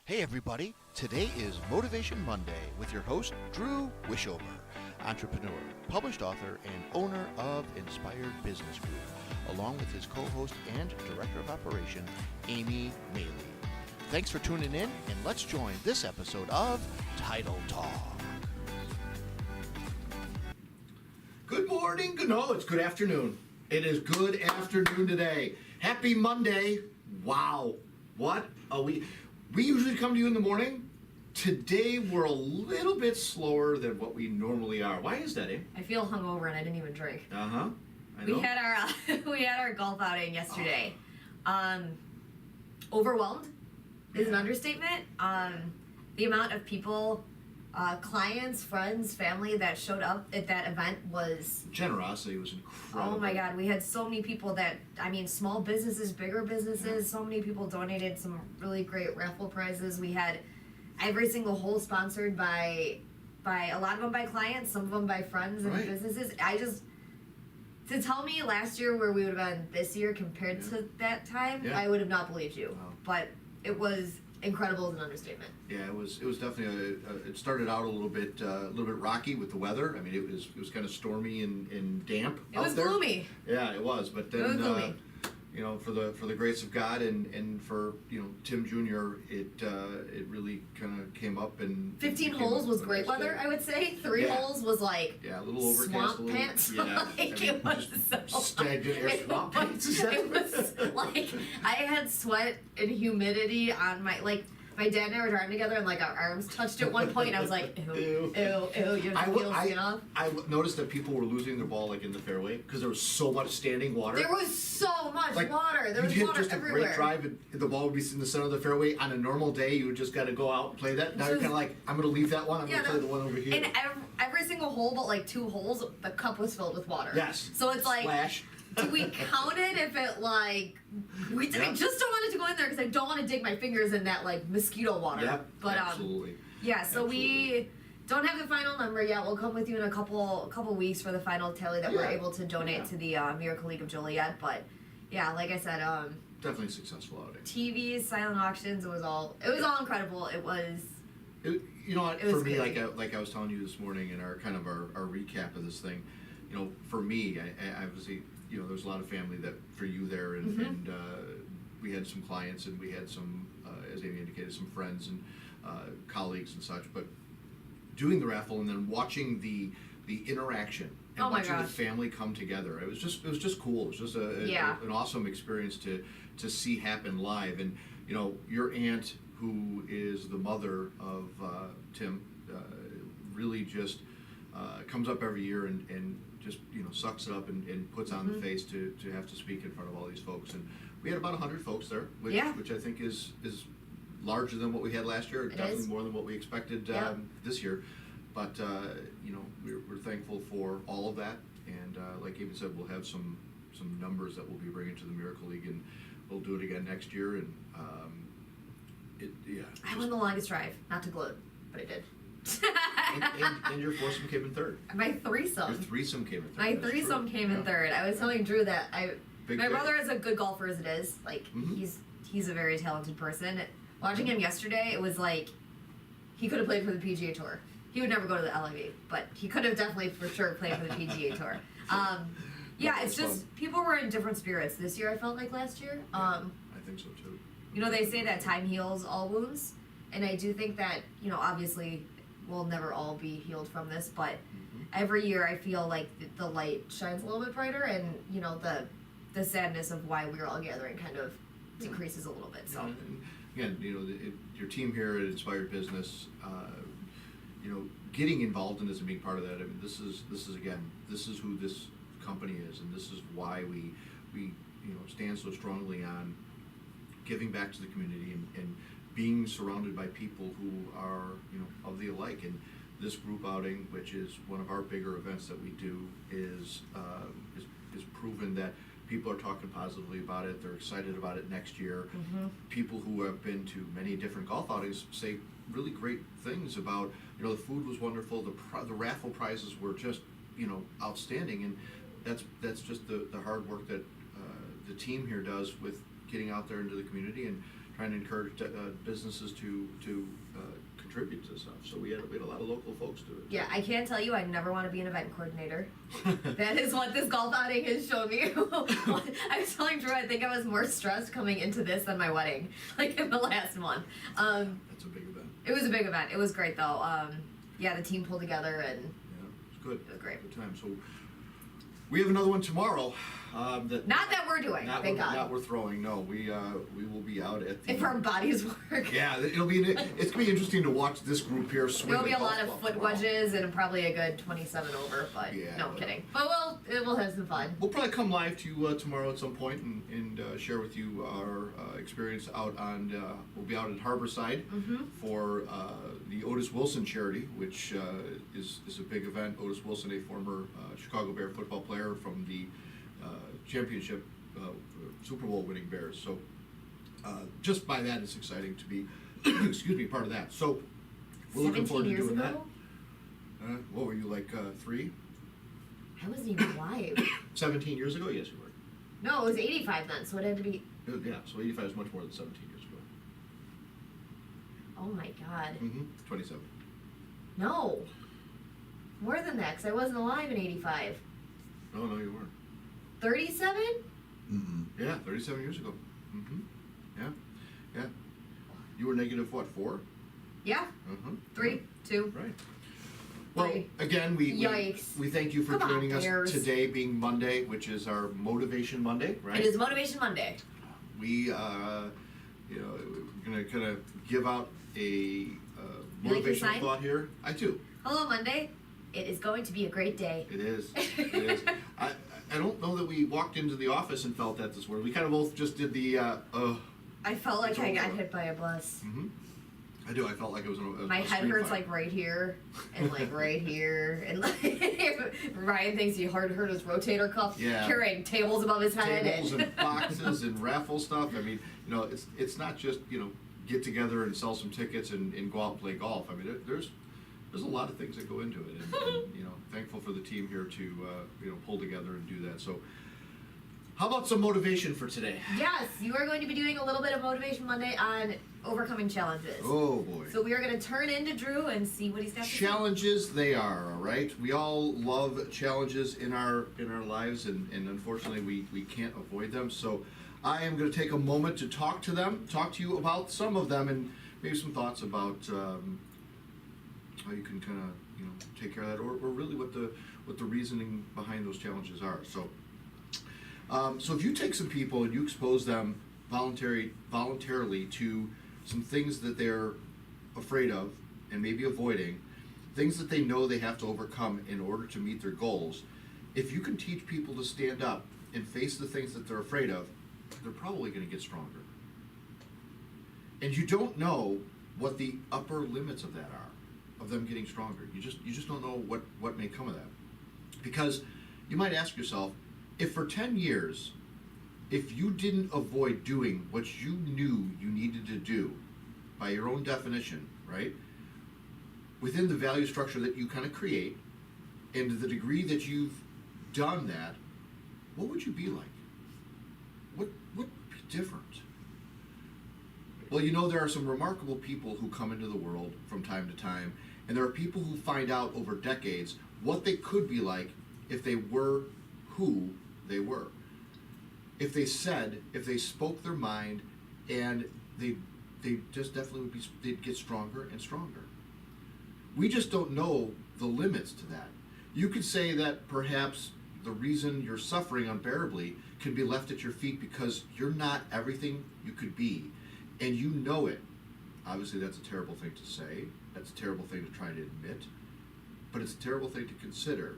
Hey everybody, today is Motivation Monday with your host, Drew Wishover, entrepreneur, published author, and owner of Inspired Business Group, along with his co-host and director of operation, Amy Maley. Thanks for tuning in, and let's join this episode of Title Talk. Good morning, no, it's good afternoon. It is good afternoon today. Happy Monday. Wow, what a week. We usually come to you in the morning. Today we're a little bit slower than what we normally are. Why is that, I feel hungover and I didn't even drink. I know. We had our golf outing yesterday. Overwhelmed is an understatement. The amount of people, clients, friends, family that showed up at that event was... Generosity was incredible. Oh my God, we had so many people that, small businesses, bigger businesses, so many people donated some really great raffle prizes. We had every single hole sponsored by a lot of them by clients, some of them by friends and businesses. To tell me last year where we would have been this year compared to that time, I would have not believed you. Wow. But it was incredible is an understatement. Yeah, it was definitely it started out a little bit rocky with the weather. I mean, it was kind of stormy and damp. It was gloomy. Yeah, it was. But then, it was gloomy. For the grace of God and for Tim Jr., it really kind of came up and 15 holes was great weather. I would say 3 holes was like a little overcast, swamp pants. It was so stagnant air swamp pants. It was like I had sweat and humidity on my dad and I were driving together and our arms touched at one point and I was like, ew, you have to peel skin off. I noticed that people were losing their ball in the fairway because there was so much standing water. There was so much water. There was water just everywhere. A great drive and the ball would be in the center of the fairway. On a normal day, you would just got to go out and play that. Now you're kind of like, I'm going to leave that one. I'm going to play the one over here. And every single hole but 2 holes, the cup was filled with water. Yes. So it's Splash. Do we count it if it I just don't want it to go in there because I don't want to dig my fingers in that mosquito water. Yep, but absolutely. Yeah, so we don't have the final number yet. We'll come with you in a couple weeks for the final tally that we're able to donate to the Miracle League of Joliet. But yeah, like I said, definitely successful outing. TVs, silent auctions, it was all incredible. It was. For me, like I was telling you this morning in our recap of this thing, for me, I obviously, there's a lot of family that for you there, and we had some clients and we had some, as Amy indicated, some friends and colleagues and such. But doing the raffle and then watching the interaction and watching the family come together, it was just cool. It was just an awesome experience to see happen live. And your aunt, who is the mother of Tim, really just comes up every year and just sucks it up and puts on the face to have to speak in front of all these folks. And we had about 100 folks there, which I think is larger than what we had last year. Definitely more than what we expected this year. But we're thankful for all of that. And like Amy said, we'll have some numbers that we'll be bringing to the Miracle League, and we'll do it again next year. And I won the longest drive, not to gloat, but I did. and your foursome came in third. My threesome. Your threesome came in third. My threesome came in third. I was telling Drew that my brother is a good golfer as it is. He's a very talented person. Watching him yesterday, it was he could have played for the PGA Tour. He would never go to the LIV, but he could have definitely for sure played for the PGA Tour. It's just fun. People were in different spirits this year. I felt like last year. I think so too. They say that time heals all wounds, and I do think that obviously we'll never all be healed from this, but every year I feel like the light shines a little bit brighter, and the sadness of why we're all gathering kind of decreases a little bit. So again, your team here at Inspired Business, getting involved in this and being part of that. I mean, this is who this company is, and this is why we stand so strongly on giving back to the community and being surrounded by people who are of the alike. And this group outing, which is one of our bigger events that we do, is proven that people are talking positively about it. They're excited about it next year. People who have been to many different golf outings say really great things about the food was wonderful, the raffle prizes were just outstanding, and that's just the hard work that the team here does with getting out there into the community and trying to encourage businesses to contribute to stuff. So we had a lot of local folks do it. Yeah, I can't tell you, I never want to be an event coordinator. That is what this golf outing has shown me. I was telling Drew, I think I was more stressed coming into this than my wedding, like in the last one. That's a big event. It was a big event. It was great though. Yeah, the team pulled together and Yeah, it's good. it was great. Good time. So we have another one tomorrow. Not that we're doing, thank God. Not we're throwing. No, we will be out at the. If our bodies work. Yeah, it's gonna be interesting to watch this group here swing. There'll be a the golf lot of ball foot tomorrow. wedges and probably a good 27 over, but Yeah, no, I'm but- kidding. But we'll have some fun. We'll probably come live to you tomorrow at some point and share with you our experience out on. We'll be out at Harborside for the Otis Wilson charity, which is a big event. Otis Wilson, a former Chicago Bear football player from the championship Super Bowl winning Bears. So just by that, it's exciting to be, excuse me, part of that. So we're looking 17 forward to years doing ago? that. What were you, like 3? I wasn't even alive. 17 years ago? Yes, you were. No, it was 85 then, so it had to be. Yeah, so 85 is much more than 17 years ago. Oh my God. 27. No. More than that, because I wasn't alive in 85. No, you weren't. 37? Yeah, 37 years ago. Yeah. You were negative what, 4? Yeah. 3, 2. Right. Well, Three. again, we Yikes. we thank you for Come on, joining us Bears. today, being Monday, which is our Motivation Monday, right? It is Motivation Monday. We, we're gonna kind of give out a like your motivational sign? thought here. I do. Hello, Monday. It is going to be a great day. It is. It is. I don't know that we walked into the office and felt that this morning. We kind of both just did the. I felt like It's I got over. hit by a bus. I do. I felt like it was a My a head street hurts fight. like right here and like right here, and like Ryan thinks he hurt his rotator cuff Yeah. carrying tables above his head. Tables and boxes and raffle stuff. I mean, it's not just get together and sell some tickets and go out and play golf. I mean, there's a lot of things that go into it, and thankful for the team here to pull together and do that. So, how about some motivation for today? Yes, you are going to be doing a little bit of Motivation Monday on overcoming challenges. Oh boy. So we are going to turn into Drew and see what he's got to say. Challenges they are, all right? We all love challenges in our lives, and unfortunately we can't avoid them. So I am going to take a moment to talk to you about some of them, and maybe some thoughts about how you can kind of take care of that, or really what the reasoning behind those challenges are. So if you take some people and you expose them voluntarily to some things that they're afraid of and maybe avoiding, things that they know they have to overcome in order to meet their goals, if you can teach people to stand up and face the things that they're afraid of, they're probably going to get stronger. And you don't know what the upper limits of that are, of them getting stronger. You just don't know what may come of that. Because you might ask yourself, if for 10 years, if you didn't avoid doing what you knew you needed to do by your own definition, right? Within the value structure that you kind of create, and to the degree that you've done that, what would you be like? What would be different? Well, there are some remarkable people who come into the world from time to time, and there are people who find out over decades what they could be like if they were who they were. If they spoke their mind, and they just definitely they'd get stronger and stronger. We just don't know the limits to that. You could say that perhaps the reason you're suffering unbearably can be left at your feet because you're not everything you could be, and you know it. Obviously, that's a terrible thing to say. That's a terrible thing to try to admit, but it's a terrible thing to consider,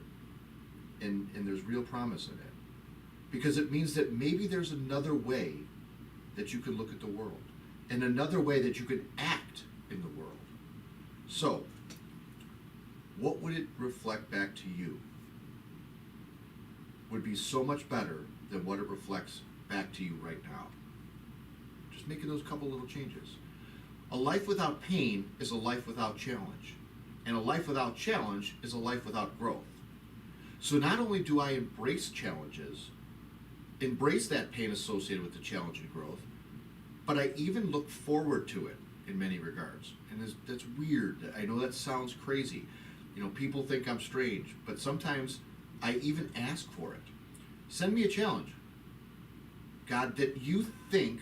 and there's real promise in it. Because it means that maybe there's another way that you could look at the world, and another way that you could act in the world. So, what would it reflect back to you? Would be so much better than what it reflects back to you right now. Just making those couple little changes. A life without pain is a life without challenge. And a life without challenge is a life without growth. So not only do I embrace challenges, embrace that pain associated with the challenge and growth, but I even look forward to it in many regards. And that's weird. I know that sounds crazy. You know, people think I'm strange, but sometimes I even ask for it. Send me a challenge, God, that you think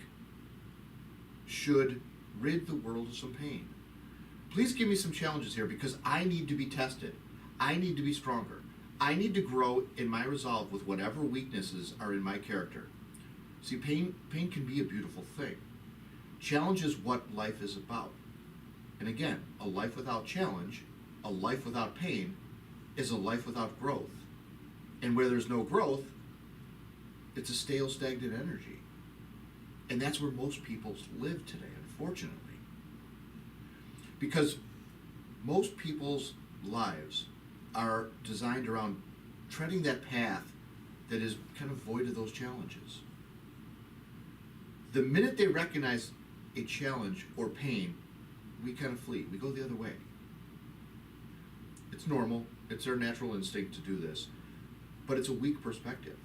should rid the world of some pain. Please give me some challenges here, because I need to be tested. I need to be stronger. I need to grow in my resolve with whatever weaknesses are in my character. See, pain can be a beautiful thing. Challenge is what life is about. And again, a life without challenge, a life without pain, is a life without growth. And where there's no growth, it's a stale, stagnant energy. And that's where most people live today, unfortunately. Because most people's lives are designed around treading that path that is kind of void of those challenges. The minute they recognize a challenge or pain, we kind of flee. We go the other way. It's normal. It's our natural instinct to do this. But it's a weak perspective.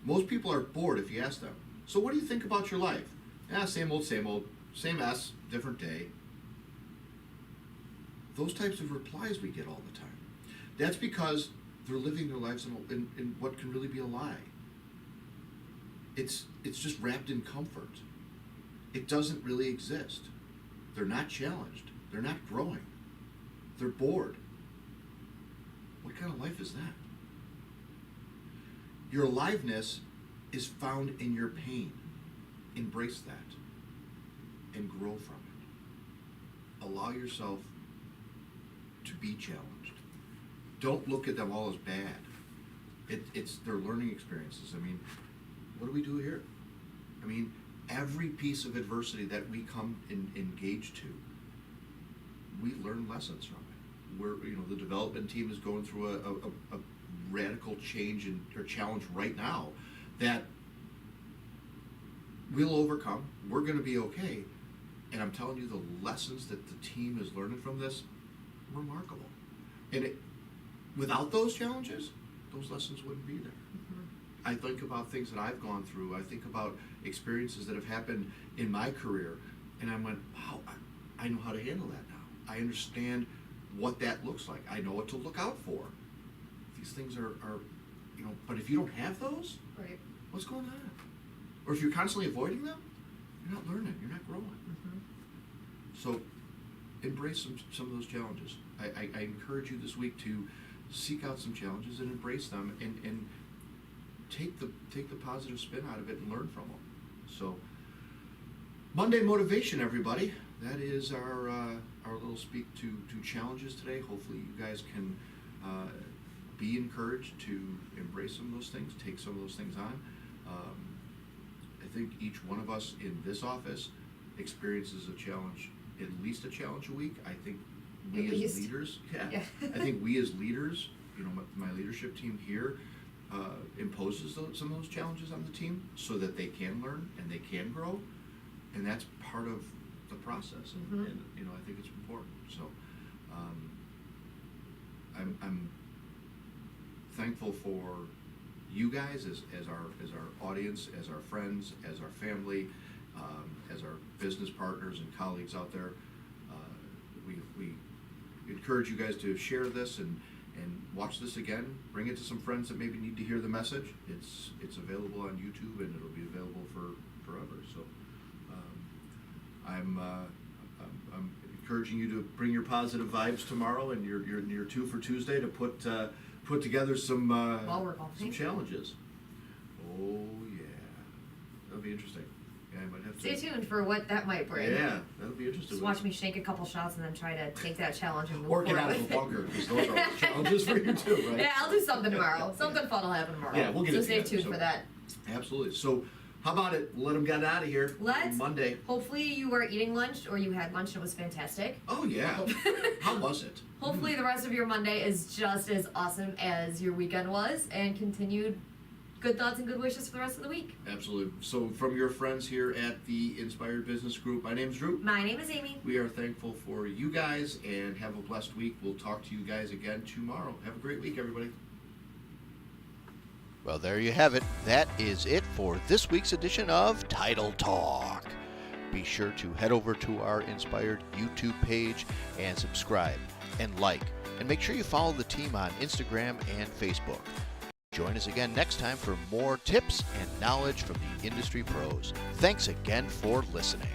Most people are bored if you ask them, so what do you think about your life? Same old, same S, different day. Those types of replies we get all the time. That's because they're living their lives in what can really be a lie. It's just wrapped in comfort. It doesn't really exist. They're not challenged. They're not growing. They're bored. What kind of life is that? Your aliveness is found in your pain. Embrace that and grow from it. Allow yourself to be challenged. Don't look at them all as bad. It's their learning experiences. I mean, what do we do here? I mean, every piece of adversity that we come engage to, we learn lessons from it. The development team is going through a radical change or challenge right now that we'll overcome. We're going to be okay. And I'm telling you, the lessons that the team is learning from this, remarkable. And without those challenges, those lessons wouldn't be there. Mm-hmm. I think about things that I've gone through. I think about experiences that have happened in my career. And I went, wow, I know how to handle that now. I understand what that looks like. I know what to look out for. These things are but if you don't have those, right, what's going on? Or if you're constantly avoiding them, you're not learning, you're not growing. Mm-hmm. So embrace some of those challenges. I encourage you this week to seek out some challenges and embrace them and take the positive spin out of it and learn from them. So Monday motivation, everybody. That is our little speak to challenges today. Hopefully you guys can be encouraged to embrace some of those things, take some of those things on. I think each one of us in this office experiences a challenge, at least a challenge a week. I think we as leaders, I think we as leaders, my leadership team here imposes some of those challenges on the team so that they can learn and they can grow, and that's part of the process. Mm-hmm. And I think it's important. So I'm thankful for you guys as our audience, as our friends, as our family, as our business partners and colleagues out there. We encourage you guys to share this and watch this again. Bring it to some friends that maybe need to hear the message. It's available on YouTube and it'll be available for forever. So I'm encouraging you to bring your positive vibes tomorrow and your 2 for Tuesday to put together some challenges. Oh yeah, that'll be interesting. Yeah, I might have to stay tuned for what that might bring. Yeah, that'll be interesting. Just watch me shake a couple shots and then try to take that challenge and move or get out of the bunker, because those are challenges for you too, right? Yeah, I'll do something tomorrow. Something fun will happen tomorrow. Yeah, we'll get so it stay together. tuned for that. Absolutely. So how about it? Let them get out of here. Let's. Monday. Hopefully you were eating lunch or you had lunch and it was fantastic. Oh yeah. How was it? Hopefully the rest of your Monday is just as awesome as your weekend was, and continued good thoughts and good wishes for the rest of the week. Absolutely. So from your friends here at the Inspired Business Group, my name is Drew. My name is Amy. We are thankful for you guys and have a blessed week. We'll talk to you guys again tomorrow. Have a great week, everybody. Well, there you have it. That is it for this week's edition of Title Talk. be sure to head over to our Inspired YouTube page and subscribe and like. And make sure you follow the team on Instagram and Facebook. Join us again next time for more tips and knowledge from the industry pros. Thanks again for listening.